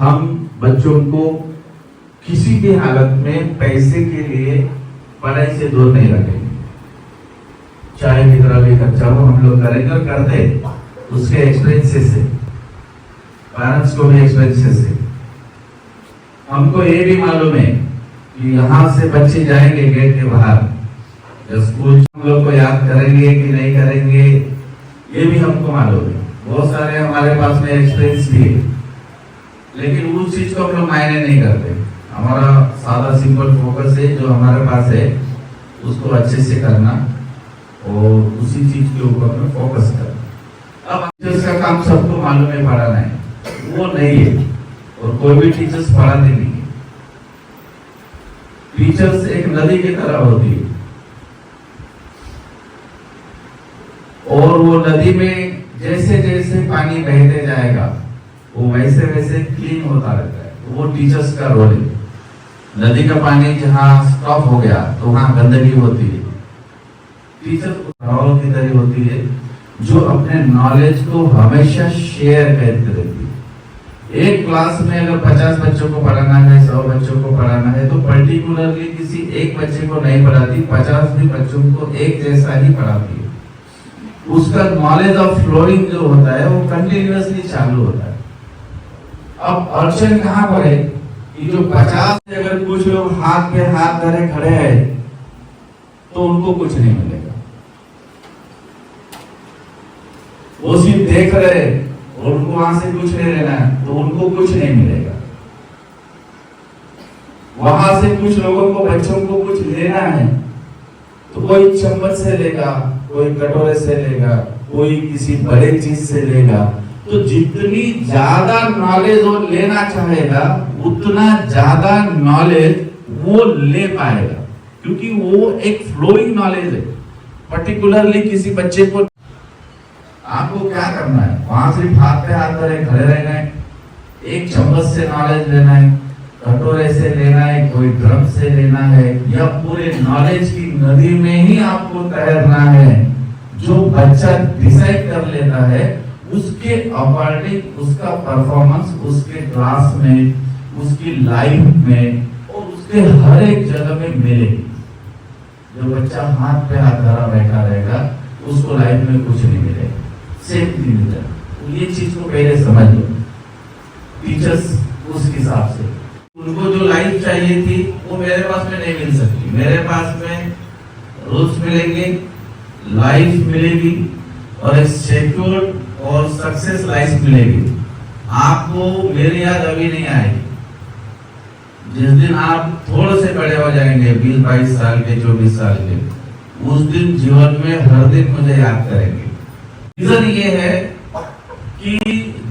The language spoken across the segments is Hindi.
हम बच्चों को किसी भी हालत में पैसे के लिए पढ़ाई से दूर नहीं रखेंगे। चाहे कितना भी खर्चा हो हम लोग करेंगे और करते उसके एक्सपीरियंसेस से, पेरेंट्स को भी एक्सपीरियंसेस से। हमको ये भी मालूम है कि यहाँ से बच्चे जाएंगे गेट के बाहर, जब स्कूल हम लोग को याद करेंगे कि नहीं करेंगे ये भी हमको मालूम है। बहुत सारे हमारे पास में एक्सपीरियंस भी है, लेकिन उस चीज को हम लोग मायने नहीं करते। हमारा सादा सिंपल फोकस है जो हमारे पास है उसको अच्छे से करना और उसी चीज के ऊपर में फोकस करना। अब टीचर्स का काम सबको मालूम है पढ़ाना है, वो नहीं है और कोई भी टीचर्स पढ़ाते नहीं है। टीचर्स एक नदी की तरह होती है और वो नदी में जैसे जैसे पानी बहते जाएगा वो वैसे वैसे क्लीन होता रहता है। वो टीचर्स का रोल है। नदी का पानी जहाँ स्टॉप हो गया तो वहाँ गंदगी होती है। टीचर की तरह होती है जो अपने नॉलेज को हमेशा शेयर करते रहती है। एक क्लास में अगर 50 बच्चों को पढ़ाना है, 100 बच्चों को पढ़ाना है, तो पर्टिकुलरली किसी एक बच्चे को नहीं पढ़ाती, 50 भी बच्चों को एक जैसा ही पढ़ाती है। उसका नॉलेज ऑफ फ्लोइंग जो होता है वो कंटिन्यूअसली चालू होता है। अब ऑप्शन कहाँ पर है कि जो 50 से अगर कुछ लोग हाथ पे हाथ धरे खड़े हैं तो उनको कुछ नहीं मिलेगा। वो सिर्फ देख रहे और उनको वहां से कुछ नहीं लेना है तो उनको कुछ नहीं मिलेगा। वहां से कुछ लोगों को बच्चों को कुछ लेना है तो कोई चम्मच से लेगा, कोई कटोरे से लेगा, कोई किसी बड़े चीज से लेगा। तो जितनी ज्यादा नॉलेज वो लेना चाहेगा उतना ज्यादा नॉलेज वो ले पाएगा, क्योंकि वो एक फ्लोइंग नॉलेज है। पर्टिकुलरली किसी बच्चे को आपको क्या करना है, वहां सिर्फ हाथ पे हाथ धरे खड़े रहना है, एक चम्मच से नॉलेज लेना है, कटोरे से लेना है, कोई ड्रम से लेना है, या पूरे नॉलेज की नदी में ही आपको तैरना है। जो बच्चा डिसाइड कर लेता है उसके अकॉर्डिंग उसका परफॉर्मेंस उसके क्लास में, उसकी लाइफ में और उसके हर एक जगह में मिलेगी। जो बच्चा हाथ पे हाथ धरा बैठा रहेगा उसको लाइफ में कुछ नहीं मिलेगा, सेफ नहीं मिलेगा। तो ये चीज को पहले समझ लो। टीचर्स उस हिसाब से उनको जो लाइफ चाहिए थी वो मेरे पास में नहीं मिल सकती। मेरे पास में रूल्स मिलेंगे, लाइफ मिलेगी और एक सिक्योर और सक्सेस लाइफ मिलेगी। आपको मेरी याद अभी नहीं आएगी। जिस दिन आप थोड़े से बड़े हो जाएंगे, 20-22 साल के, 24 साल के, उस दिन जीवन में हर दिन मुझे याद करेंगे। रीजन ये है कि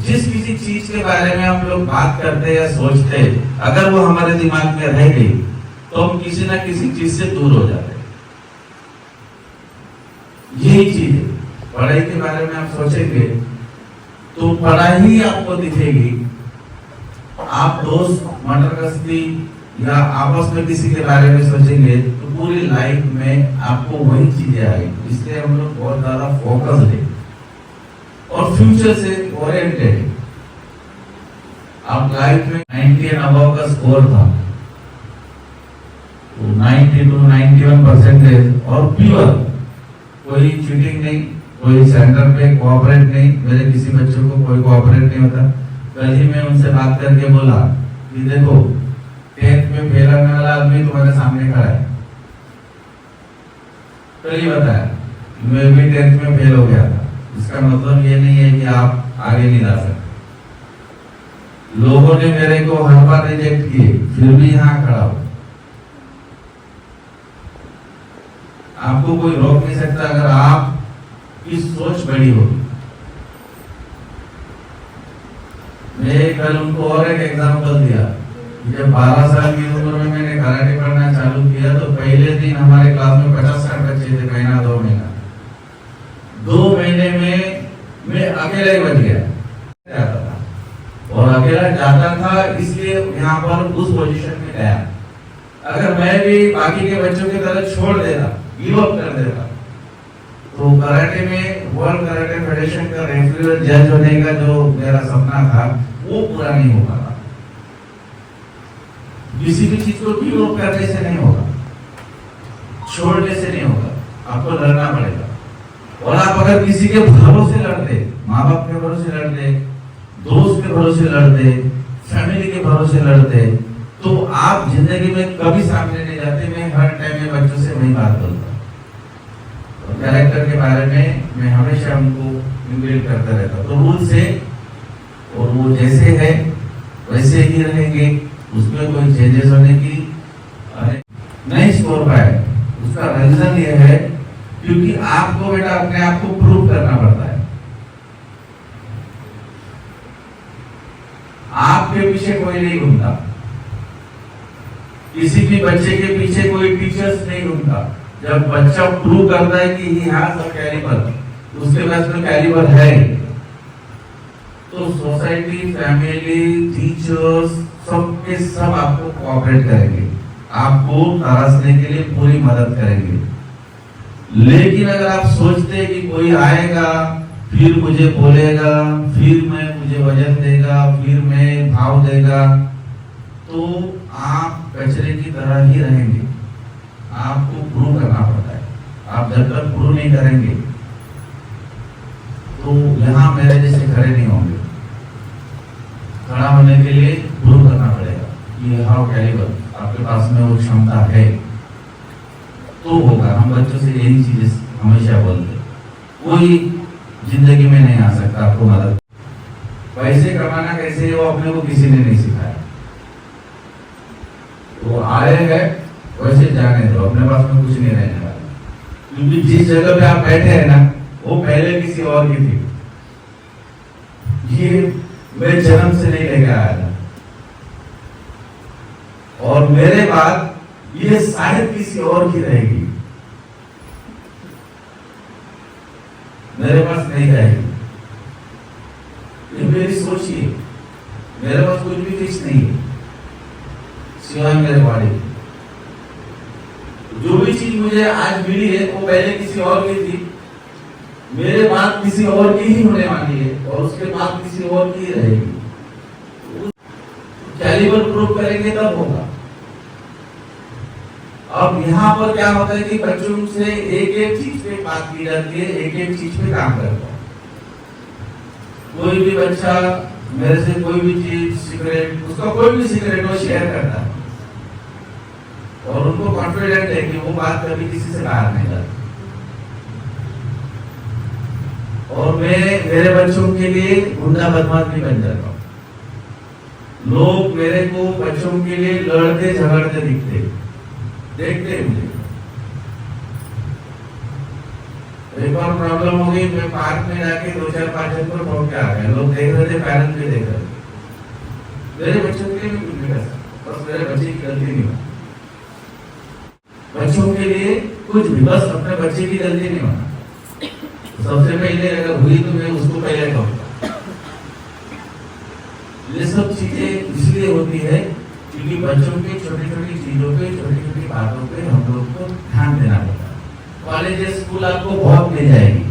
जिस किसी चीज के बारे में हम लोग बात करते या सोचते, अगर वो हमारे दिमाग में रह गई तो हम किसी ना किसी चीज से दूर हो जाते हैं। यही चीज है। पढ़ाई के बारे में आप सोचेंगे तो पढ़ाई ही आपको दिखेगी। आप दोस्त मटर कश्ती या आपस में किसी के बारे में सोचेंगे तो पूरी लाइफ में आपको वही चीजें आएगी। इसलिए हम लोग बहुत ज्यादा फोकस है और फ्यूचर से ओरिएंटेड है। आप लाइफ में 90 एंड अबव का स्कोर था तो 90 to 91% और प्योर, कोई चीटिंग नहीं, कोई सेंटर पे कोऑपरेट नहीं। मेरे किसी बच्चों को कोई कोऑपरेट नहीं होता। कल ही मैं उनसे बात करके बोला कि देखो 10th में फेल होने वाला आदमी तुम्हारे सामने खड़ा है। कल ही बताया मैं भी 10th में फेल हो गया था। इसका मतलब ये नहीं है कि आप आगे नहीं जा सकते। लोगों ने मेरे को हर बार रिजेक्ट किए, फिर भी यहाँ खड़ा हो। आपको कोई रोक नहीं सकता अगर आप की सोच बड़ी होगी। मैं कल उनको और एक एग्जांपल दिया। जब 12 साल की उम्र में मैंने कराटे पढ़ना चालू किया तो पहले दिन हमारे क्लास में 50-60 बच्चे थे, महीना 2 महीना। 2 महीने में मैं अकेला ही बच गया और अकेला जाता था, इसलिए यहाँ पर उस पोजीशन में गया। अगर मैं भी बाकी के बच्चों की तरह छोड़ देता, गिव अप कर देता, तो कराटे में वर्ल्ड कराटे फेडरेशन का रेफरी जज होने का जो मेरा सपना था वो पूरा नहीं हो पाता। किसी भी चीज को गिव अप करने से नहीं होगा, छोड़ने से नहीं होगा, आपको लड़ना पड़ेगा। और आप अगर किसी के भरोसे लड़ते, माँ बाप के भरोसे लड़ते, दोस्त के भरोसे लड़ते, फैमिली के भरोसे लड़ते, तो आप जिंदगी में कभी सामने नहीं जाते। मैं हर टाइम में बच्चों से वही बात बोलता हूँ। कैरेक्टर के बारे में मैं हमेशा उनको इनग्रेड करता रहता। तो रूल से, और वो जैसे है वैसे ही रहेंगे, उसमें कोई चेंजेस होने की नहीं स्कोर पाए। उसका रीजन ये है क्योंकि आपको बेटा अपने आप को प्रूव करना पड़ता है। आपके पीछे कोई नहीं घूमता, किसी भी बच्चे के पीछे कोई टीचर्स नहीं घूमता। जब बच्चा प्रूव करता है कि ही हैज अ कैलिबर, उसके पास में कैलिबर है, तो सोसाइटी, फैमिली, टीचर्स सबके सब आपको कोऑपरेट करेंगे, आपको तराशने के लिए पूरी मदद करेंगे। लेकिन अगर आप सोचते हैं कि कोई आएगा फिर मुझे बोलेगा, फिर मुझे वजन देगा, फिर मैं भाव देगा, तो आप कचरे की तरह ही रहेंगे। आपको प्रूव करना पड़ता है। आप जब तक प्रूव नहीं करेंगे तो यहाँ मेरे जैसे खड़े नहीं होंगे। खड़ा होने के लिए प्रूव करना पड़ेगा कि हाउ कैलिबर, आपके पास में वो क्षमता है, तो होगा। हम बच्चों से यही चीजें हमेशा बोलते, कोई जिंदगी में नहीं आ सकता आपको मदद। पैसे कमाना कैसे है वो अपने को किसी ने नहीं सिखाया। वो आए हैं वैसे जाने दो, अपने पास में कुछ नहीं रहने वाला। क्योंकि जिस जगह पे आप बैठे हैं ना, वो पहले किसी और की थी। ये मैं जन्म से नहीं लेकर आया था, और मेरे बाद ये शायद किसी और की रहेगी, मेरे पास नहीं रहेगी। ये मेरी सोच ही है। मेरे पास कुछ भी फिक्स नहीं है सिवाय मेरे बॉडी। जो भी चीज मुझे आज मिली है वो पहले किसी और की थी, मेरे बाद किसी और की ही होने वाली है, और उसके बाद किसी और की ही रहेगी। कैलिबर प्रूव करेंगे तब होगा। अब यहाँ पर क्या होता है कि बच्चों से एक एक चीज पे बात की जाती है, एक एक चीज पे काम करता है। कोई भी बच्चा मेरे से कोई भी चीज, सीक्रेट, उसका कोई भी सीक्रेट वो शेयर करता है, और उनको कॉन्फिडेंट है कि वो बात कभी किसी से बाहर नहीं जाती। और मैं मेरे बच्चों के लिए गुंडा बदमाश भी बन जाता हूँ। लोग मेरे को बच्चों के लिए लड़ते झगड़ते दिखते, देखते हैं मुझे। एक बार प्रॉब्लम हो गई, मैं पार्क में जाके 2-4-5 जन को ठोक के आ गया। लोग देख रहे थे, पेरेंट्स भी देख रहे थे। मेरे बच्चों के लिए भी कुछ नहीं कर सकता, बस मेरे बच्चे की गलती नहीं होती। बच्चों के लिए कुछ भी, बस अपने बच्चे की गलती नहीं होना। सबसे पहले अगर हुई तो मैं उसको पहले कहूँगा। ये सब चीजें इसलिए होती है क्योंकि बच्चों की छोटी छोटी चीजों पे, छोटी छोटी बातों पे हम लोग को ध्यान देना पड़ता है। कॉलेज स्कूल आपको बहुत मिल जाएगी।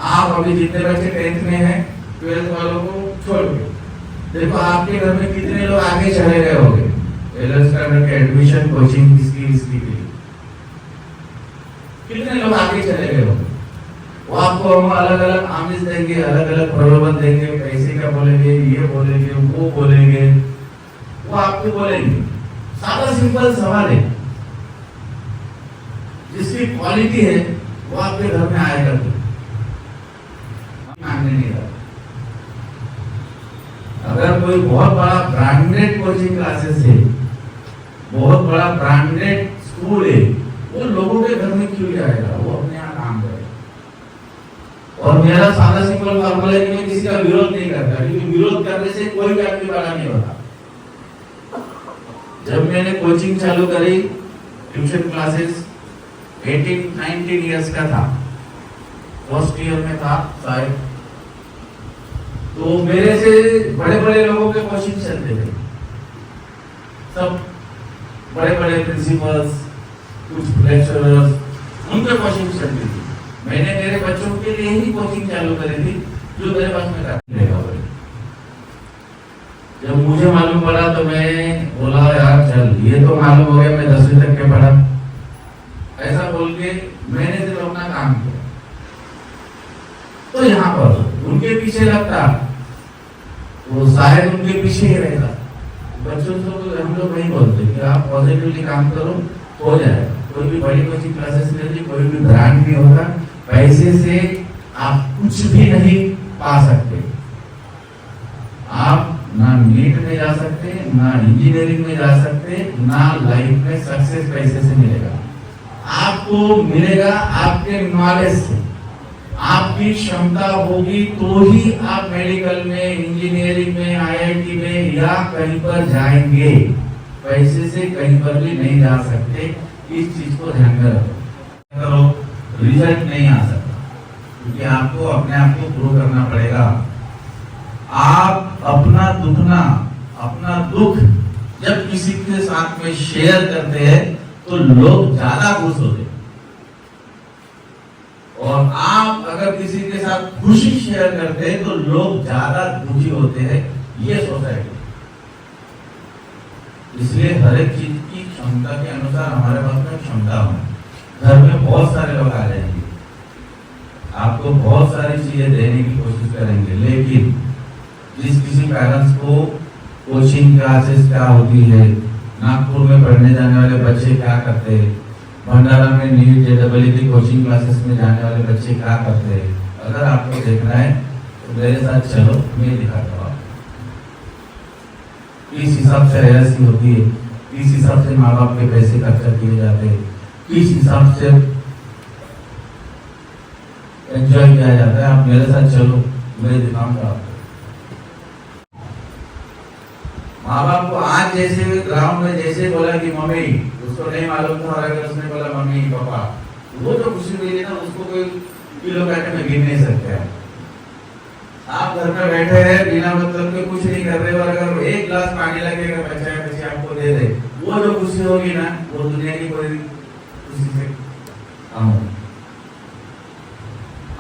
आप अभी जितने बच्चे 10th में हैं, 12th वालों को छोड़ के देखो आपके घर में कितने लोग आगे चले गए होंगे। एडमिशन, कोचिंग, इसकी के लिए कितने लोग आगे चले गए होंगे। वो आपको हम अलग अलग आमिष देंगे, अलग अलग प्रलोभन देंगे, पैसे का बोलेंगे, ये बोलेंगे, वो बोलेंगे, वो आपको बोलेंगे। सादा सिंपल सवाल है, जिसकी क्वालिटी है वो आपके घर में आएगा। मांगने नहीं रहा। अगर कोई बहुत बड़ा ब्रांडेड कोचिंग क्लासेस है, बहुत बड़ा ब्रांडेड स्कूल है, वो लोगों के घर में क्यों जाएगा? वो अपने यहाँ काम करेगा। और मेरा सादा सिंपल फॉर्मूला है कि मैं किसी का विरोध नहीं करता, क्योंकि विरोध करने से कोई भी आदमी बड़ा नहीं होता। जब मैंने कोचिंग चालू करी, ट्यूशन क्लासेस 18-19 इयर्स का था, फर्स्ट ईयर में था शायद, तो मेरे से बड़े बड़े लोगों के क्वेश्चन चलते थे। सब बड़े बड़े प्रिंसिपल्स, कुछ लेक्चरर्स, उनके कोचिंग चलती थी। मैंने मेरे बच्चों के लिए ही कोचिंग चालू करी थी, जो मेरे पास में जब मुझे मालूम पड़ा तो मैं बोला यार चल, ये तो मालूम हो गया मैं 10वीं तक के पढ़ा, ऐसा बोल के मैंने सिर्फ अपना काम किया। तो यहाँ पर उनके पीछे लगता वो शायद उनके पीछे ही रहता। बच्चों को हम लोग नहीं बोलते कि आप पॉजिटिवली काम करो, हो जाएगा। कोई भी बड़ी कोचिंग क्लासेस में नहीं, कोई भी ब्रांड नहीं होता, पैसे से आप कुछ भी नहीं पा सकते। आप ना नीट में जा सकते, ना इंजीनियरिंग में जा सकते, ना लाइफ में सक्सेस पैसे से मिलेगा। आपको मिलेगा आपके नॉलेज से। आपकी क्षमता होगी तो ही आप मेडिकल में, इंजीनियरिंग में, आईआईटी में या कहीं पर जाएंगे। पैसे से कहीं पर भी नहीं जा सकते। इस चीज को ध्यान में रखो। रिजल्ट नहीं आ सकता क्योंकि आपको अपने आप को प्रूव करना पड़ेगा। आप अपना दुख जब किसी के साथ में शेयर करते हैं तो लोग ज्यादा खुश होते हैं, और आप अगर किसी के साथ खुशी शेयर करते हैं तो लोग ज्यादा दुखी होते हैं। ये सोसाइटी, इसलिए हर एक चीज की क्षमता के अनुसार हमारे पास में क्षमता हो। घर में बहुत सारे लोग आ जाएंगे, आपको बहुत सारी चीजें देने की कोशिश करेंगे, लेकिन जिस किसी पेरेंट्स को कोचिंग क्लासेस क्या होती है, नागपुर में पढ़ने जाने वाले बच्चे क्या करते हैं, भंडारा में नीट जेडब्ल्यू की कोचिंग क्लासेस में जाने वाले बच्चे क्या करते हैं, अगर आपको देखना है तो मेरे साथ चलो, मैं दिखाता हूँ। किस हिसाब से रैयसी होती है, किस हिसाब से माँ बाप के पैसे खर्चा किए जाते हैं, किस हिसाब से एंजॉय किया जाता है। आप मेरे साथ चलो, मैं दिखाऊंगा आपको। माँ बाप को आज जैसे ग्राउंड में जैसे बोला कि मम्मी, उसको नहीं मालूम था, और अगर उसने बोला मम्मी पापा, वो जो खुशी मिली ना उसको कोई किलो काटे में गिन नहीं सकते हैं। आप घर में बैठे हैं बिना मतलब के कुछ नहीं कर रहे, और अगर एक गिलास पानी लगेगा बच्चा या बच्ची आपको दे दे, वो जो खुशी होगी ना वो दुनिया की कोई खुशी से कम होगी।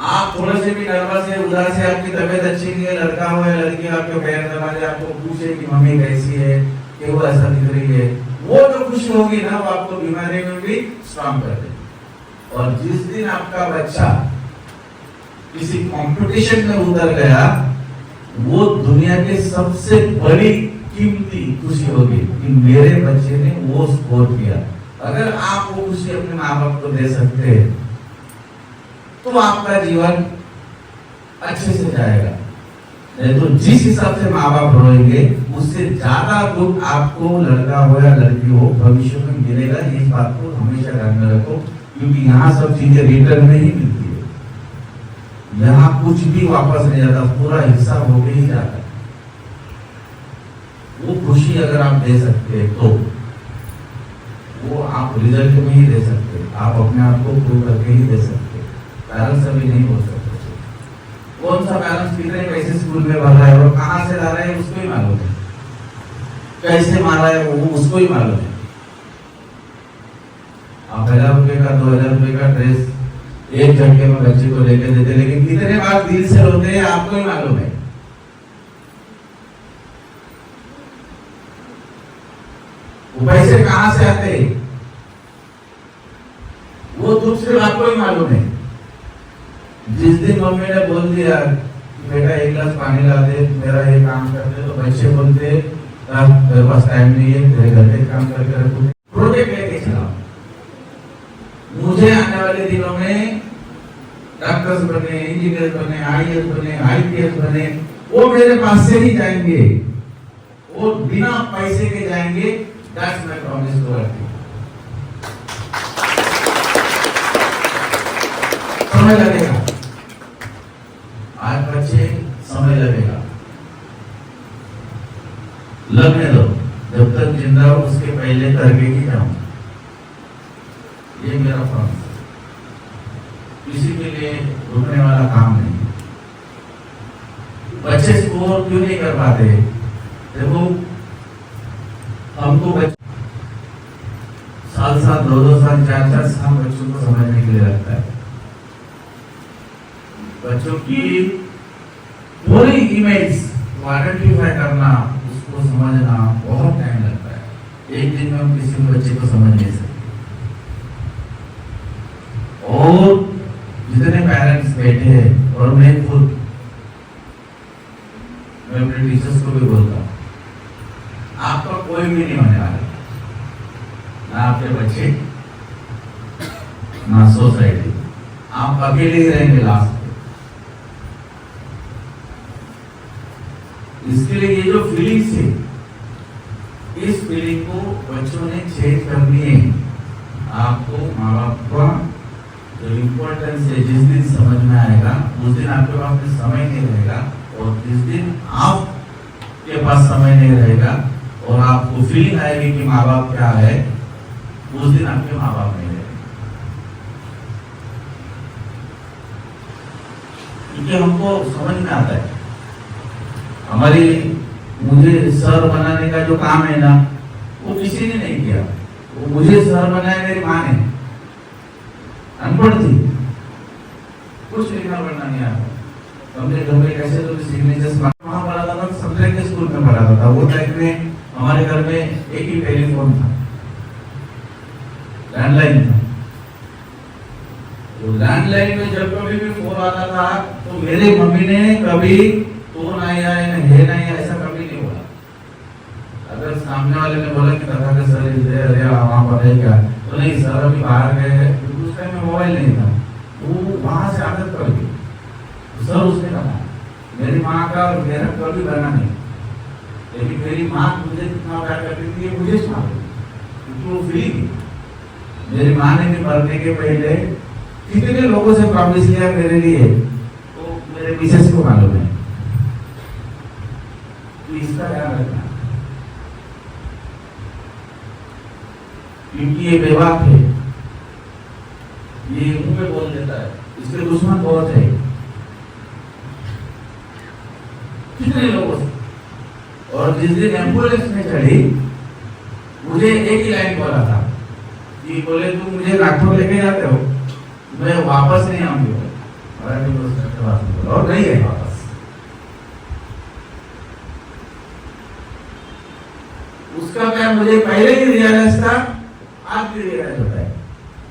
आप थोड़े से भी नर्वस है, उदास है, आपकी तबीयत अच्छी नहीं है, लड़का हो या लड़की आपके पैर दबा दे, आपको पूछे कि मम्मी कैसी है, कि वो ऐसा दिख रही है, वो जो खुशी होगी ना वो आपको बीमारी में भी स्ट्रॉन्ग कर देगी। और जिस दिन आपका बच्चा किसी कंपटीशन में उतर गया, वो दुनिया के सबसे बड़ी कीमती खुशी होगी कि मेरे बच्चे ने वो स्कोर किया। अगर आप वो खुशी अपने माँ बाप को दे सकते हैं तो आपका जीवन अच्छे से जाएगा। नहीं तो जिस हिसाब से माँ बाप रोएंगे उससे ज्यादा दुख आपको, लड़का हो या लड़की हो, भविष्य में मिलेगा। इस बात को हमेशा ध्यान में रखो, क्योंकि यहाँ सब चीजें रिटर्न में ही मिलती है। यहाँ कुछ भी वापस नहीं जाता, पूरा हिसाब होके ही जाता है। वो खुशी अगर आप दे सकते हैं तो वो आप रिजल्ट में ही दे सकते हैं, आप अपने आप को प्रूव करके ही दे सकते हैं। पेरेंट्स अभी नहीं बोल सकते। कौन सा पेरेंट्स कितने पैसे स्कूल में भर रहा है और कहाँ से ला रहा है उसको ही मालूम है, कैसे मारा है वो उसको ही मालूम है। आप 1000 रुपए का 2000 रुपए का ड्रेस एक झटके में बच्चे को लेके देते, लेकिन कितने बार दिल से रोते हैं आपको ही मालूम है। वो पैसे कहाँ से आते हैं वो दुख सिर्फ आपको ही मालूम है। जिस दिन मम्मी ने बोल दिया बेटा एक गिलास पानी ला दे, मेरा ये काम कर दे, तो बच्चे बोलते मेरे पास टाइम नहीं है, तेरे घर के काम करके रखो, प्रोजेक्ट लेके चलाओ। मुझे आने वाले दिनों में डॉक्टर्स बने, इंजीनियर बने, आईएएस बने, आईपीएस बने, वो मेरे पास से ही जाएंगे, वो बिना पैसे के जाएंगे। That's my promise to you. समय लगेगा, आज बच्चे समय लगेगा, लगने दो, जब तक जिंदा हो उसके पहले करके ही जाऊं। ये मेरा प्रॉमिस, किसी के लिए रुकने वाला काम नहीं। बच्चे स्कोर क्यों नहीं कर पाते? देखो हमको साल 2 साल 4 साल बच्चों को समझने के लिए लगता है। बच्चों की पूरी इमेज को आइडेंटिफाई करना, उसको समझना बहुत टाइम लगता है। एक दिन में हम किसी बच्चे को समझ नहीं सकते। और जितने पेरेंट्स बैठे हैं, और मैं खुद, मैं अपने टीचर्स को भी बोलता हूँ, आपका कोई भी नहीं होने वाला, ना आपके बच्चे ना सोसाइटी, आप अकेले ही रहेंगे लास्ट में। इसके लिए ये जो फीलिंग्स है, इस फीलिंग को बच्चों ने चेंज करनी है। आपको माँ बाप का जो इम्पोर्टेंस है जिस दिन समझ में आएगा, उस दिन आपके पास में समय नहीं रहेगा, और जिस दिन आपके पास समय नहीं रहेगा और आपको फीलिंग आएगी कि माँ बाप क्या है, उस दिन आपके माँ बाप नहीं रहेंगे। क्योंकि हमको समझ में आता है, मुझे सर बनाने का जो काम है ना, वो किसी ने नहीं किया। वो मुझे सर बनाया मेरी माँ ने, अनपढ़ थी, कुछ लिखना पढ़ना नहीं आता। हमने घर में कैसे तो सिग्नेचर्स वहाँ पढ़ा था, सत्रह के स्कूल में पढ़ाता था। वो टाइम में हमारे घर में एक ही टेलीफोन था, लैंडलाइन था। तो लैंडलाइन में जब कभी भी फोन आता था, तो मेरी मम्मी ने कभी तो नहीं आया है नहीं ऐसा कभी नहीं बोला। अगर सामने वाले ने बोला कि दादा का सर इधर, अरे वहाँ पर है क्या, तो नहीं सर अभी बाहर गए, उस टाइम में मोबाइल नहीं था, वो वहां से आदत कर गई। सर उसने कहा, मेरी माँ का और मेरा कभी बना नहीं, लेकिन मेरी माँ मुझे कितना प्यार करती थी ये मुझे मालूम, क्योंकि वो फीलिंग। मेरी माँ ने भी मरने के पहले कितने लोगों से प्रॉमिस लिया मेरे लिए, तो मेरे मिसेस को मालूम है। तो इसका ध्यान रखना, क्योंकि ये बेबाक है, ये मुंह पे बोल देता है, इसके दुश्मन बहुत है कितने लोगों से। और जिस दिन एम्बुलेंस में चढ़ी, मुझे एक ही लाइन बोला था कि बोले तुम मुझे नागपुर लेके जाते हो, मैं वापस नहीं आऊंगी, और नहीं है वापस। उसका क्या मुझे पहले ही रियलाइज था, आज भी रियलाइज होता है।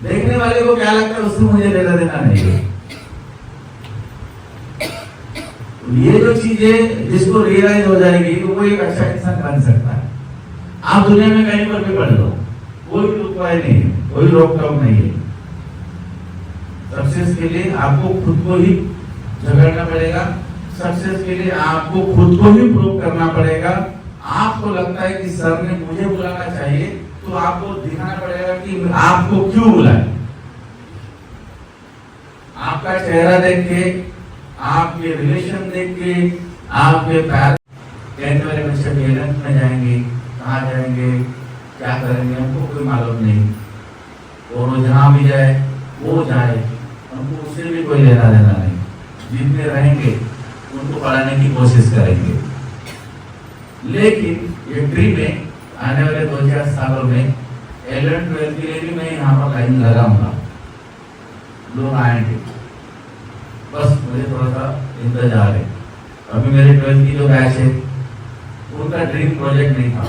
देखने वाले को क्या लगता है उससे मुझे लेना देना नहीं है। ये जो चीज है जिसको रियलाइज हो जाएगी तो वो एक अच्छा इंसान बन सकता है। आप दुनिया में कहीं पर भी पढ़ लो, कोई भी उपाय नहीं है, कोई रोक टोक नहीं है। सक्सेस के लिए आपको खुद को ही झगड़ना पड़ेगा, सक्सेस के लिए आपको खुद को ही प्रूव करना पड़ेगा। आपको लगता है कि सर ने मुझे बुलाना चाहिए, तो आपको दिखाना पड़ेगा कि आपको क्यों बुलाए। आपका चेहरा देख के, आपके रिलेशन देख के, आपके टेंथ वाले बच्चे इलेवेंथ में जाएंगे, कहाँ जाएंगे, क्या करेंगे, हमको कोई मालूम नहीं। और वो जहाँ भी जाए वो जाए, हमको उससे भी कोई लेना देना नहीं। जितने रहेंगे उनको पढ़ाने की कोशिश करेंगे। लेकिन ये ड्रीम है, आने वाले 2-4 सालों में 11-12 के लिए भी मैं यहाँ पर लाइन लगाऊंगा। लोग आएंगे, बस मुझे थोड़ा सा इंतजार है। अभी मेरे 12th की जो बैच है, उनका ड्रीम प्रोजेक्ट नहीं था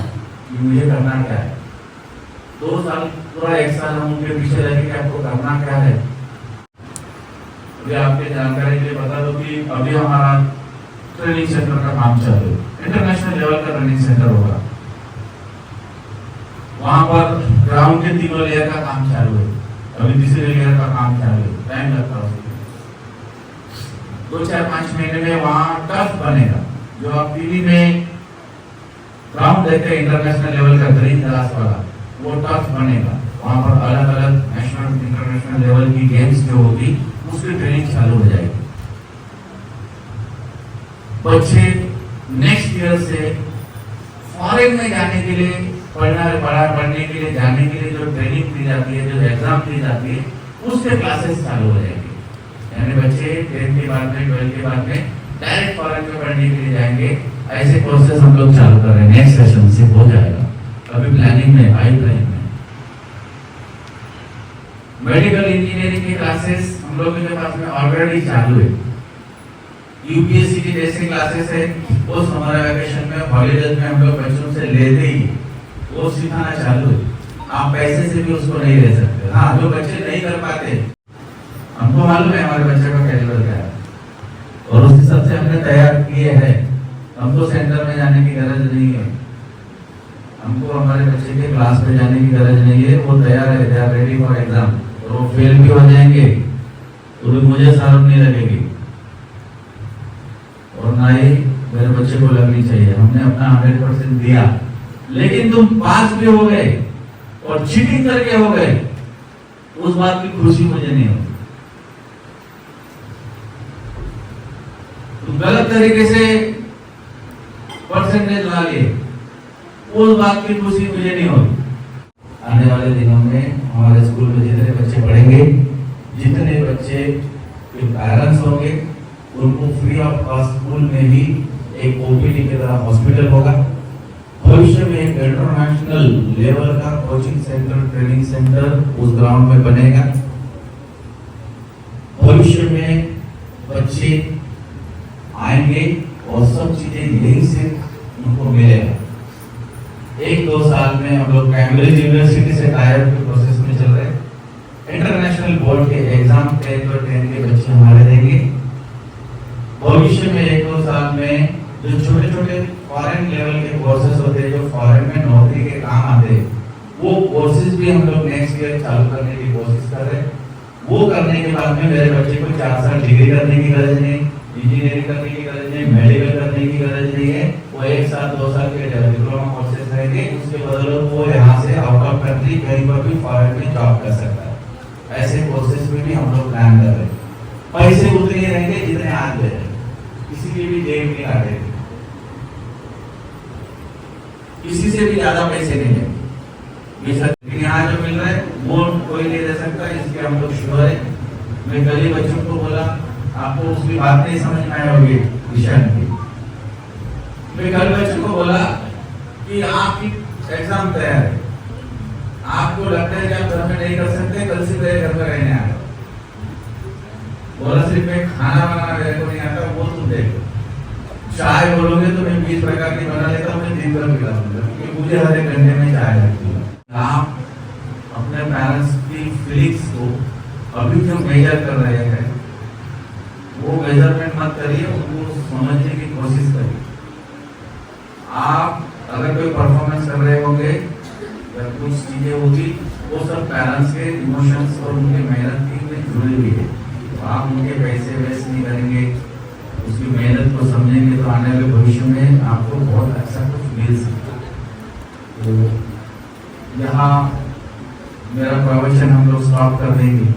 कि मुझे करना क्या है। 2 साल पूरा 1 साल हम उनके पीछे लगे कि आपको करना क्या है। अभी आपके जानकारी के लिए बता दो कि अभी हमारा ट्रेनिंग सेंटर का काम चालू है, इंटरनेशनल लेवल का ट्रेनिंग सेंटर होगा। वहां पर ग्राउंड के 3 लेयर का काम चालू है, अभी तीसरे लेयर का काम चालू है, टाइम लगता है। 2-4-5 महीने में वहां टर्फ बनेगा, जो आप टीवी में ग्राउंड देखते हैं इंटरनेशनल लेवल का ग्रीन ग्रास वाला, वो टर्फ बनेगा। वहां पर अलग अलग नेशनल इंटरनेशनल लेवल की गेम्स जो होगी उसकी ट्रेनिंग चालू हो जाएगी। बच्चे नेक्स्ट ईयर से फॉरेन में जाने के लिए, पढ़ने के लिए जाने के लिए जो ट्रेनिंग दी जाती है, जो एग्जाम दी जाती है, उसके क्लासेस चालू हो जाएंगे। यानी बच्चे 10th के बाद में, 12th के बाद में डायरेक्ट फॉरेन में पढ़ने के लिए जाएंगे। ऐसे कोर्सेज हम लोग चालू कर रहे हैं, नेक्स्ट सेशन से हो जाएगा, अभी प्लानिंग में, पाइपलाइन में। मेडिकल इंजीनियरिंग की क्लासेस हम लोगों के पास में ऑलरेडी चालू है। यूपीएससी की जैसी क्लासेस है वो समर वैकेशन में हॉलीडेज में हम लोग बच्चों से लेते ही वो सिखाना चालू है। आप पैसे से भी उसको नहीं ले सकते। हाँ, जो बच्चे नहीं कर पाते, हमको मालूम है हमारे बच्चे का कैलिबर क्या है और उस हिसाब से हमने तैयार किए हैं। हमको सेंटर में जाने की गरज नहीं है, हमको हमारे बच्चे के क्लास में जाने की गरज नहीं है। वो तैयार है, they are ready for exam. और वो फेल भी हो जाएंगे तो भी मुझे शर्म नहीं लगेगी और ना ही मेरे बच्चे को लगनी चाहिए। हमने अपना 100% दिया, लेकिन तुम पास भी हो गए और चीटिंग करके हो गए, उस बात की खुशी मुझे नहीं होती। तुम गलत तरीके से परसेंटेज ला लिए, उस बात की खुशी मुझे नहीं होती। आने वाले दिनों में हमारे स्कूल में जितने बच्चे पढ़ेंगे, जितने बच्चे के पेरेंट्स होंगे, उनको फ्री ऑफ कॉस्ट स्कूल में ही एक ओपीडी की तरह हॉस्पिटल होगा। भविष्य में एक इंटरनेशनल लेवल का कोचिंग सेंटर, ट्रेनिंग सेंटर उस ग्राउंड में बनेगा। भविष्य में बच्चे आएंगे और सब चीजें यहीं से उनको मिलेगा। 1-2 साल में हम लोग कैम्ब्रिज यूनिवर्सिटी से टाई अप के प्रोसेस में चल रहे हैं। इंटरनेशनल बोर्ड के एग्जाम 10 और 10 के बच्चे हमारे देंगे। भविष्य में 1-2 साल में जो छोटे छोटे फॉरेन लेवल के कोर्सेज होते हैं, जो फॉरेन में नौकरी के काम आते हैं, वो कोर्सेज भी हम लोग नेक्स्ट ईयर चालू करने की कोशिश कर रहे हैं। वो करने के बाद में मेरे बच्चे को 4 साल डिग्री करने की गरज नहीं, इंजीनियरिंग करने की गरज नहीं, मेडिकल करने की गरज नहीं है। वो 1 साल 2 साल के डिप्लोमा कोर्सेज रहेंगे, उसके बदले वो यहाँ से आउट ऑफ कंट्री कहीं पर भी फॉरेन में जॉब कर सकता है। ऐसे कोर्सेज में भी हम लोग प्लान कर रहे हैं। पैसे उतने रहेंगे जितने आज दे रहे, किसी की भी जेब नहीं काटेंगे, किसी से भी ज्यादा पैसे नहीं लेंगे। लेकिन यहाँ जो मिल रहा है वो कोई नहीं दे सकता, इसके हम लोग श्योर है। मैं कल ही बच्चों को बोला, आपको उसकी बात नहीं समझ में आई होगी विषय की। मैं कल बच्चों को बोला कि आपकी एग्जाम तैयार है, आपको लगता है कि आप घर में नहीं कर सकते, कल से मेरे घर में रहने आ। बोला सिर्फ मैं खाना बनाना मेरे को नहीं आता, वो तुम देखो। चाय बोलोगे तो मैं 20 प्रकार की बना लेता हूँ, मैं दिन भर पिला दूंगा, क्योंकि मुझे हर एक घंटे में चाय लगती है। आप अपने पेरेंट्स की फीलिंग्स को अभी जो मेजर कर रहे हैं, वो मेजरमेंट मत करिए, उनको समझने की कोशिश करिए। आप अगर कोई परफॉर्मेंस कर रहे होंगे या कुछ चीजें होगी, वो सब पेरेंट्स के इमोशंस और उनके मेहनत की में जुड़ी हुई है। तो आप उनके पैसे वेस्ट नहीं करेंगे, उसकी मेहनत को समझेंगे तो आने वाले भविष्य में आपको बहुत अच्छा कुछ मिल सकता है। तो यहाँ मेरा प्रवचन हम लोग स्टॉप कर देंगे।